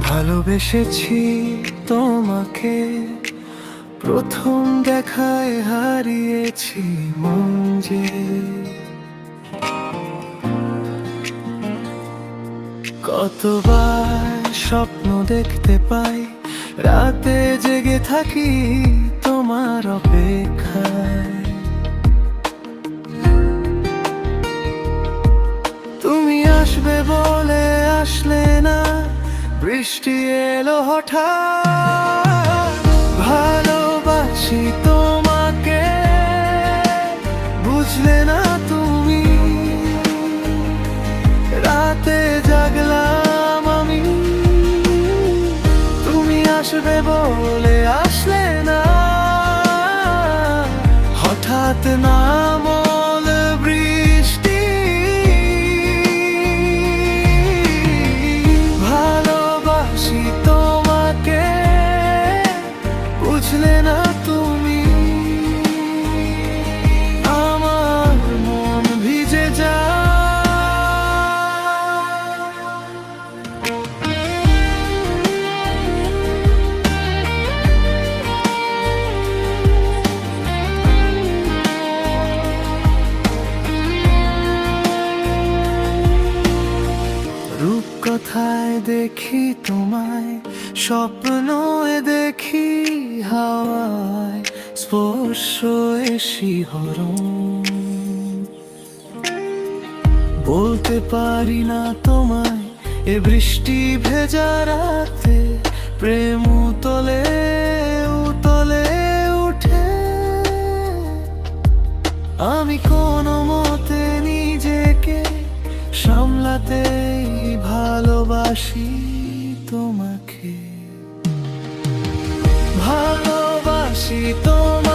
ভালোবেসেছি তোমাকে, প্রথম দেখায় হারিয়েছি মন যে। কতবার স্বপ্ন দেখতে পাই, রাতে জেগে থাকি তোমার অপেক্ষায়। তুমি আসবে বলে আসলে না, বৃষ্টি এলো হঠাৎ। ভালোবাসি তোমাকে, বুঝলে না তুমি। রাতে জাগলাম আমি, তুমি আসবে বলে আসলে না। হঠাৎ নামল বৃষ্টি, ভালোবাসি তোমাকে, বুঝলে না তুমি। আমার মন ভিজে যায়। রূপকথায় দেখি তোমায়, স্বপ্নয় দেখি হাওয়ায়, স্পর্শে শিহরণ। বলতে পারি না তোমায় এ বৃষ্টি ভেজা রাতে, প্রেম উতলে উতলে উঠে। আমি কোনো মতে নিজেকে সামলাতেই ভালোবাসি তোমাকে। ভালোবাসি তোমাকে।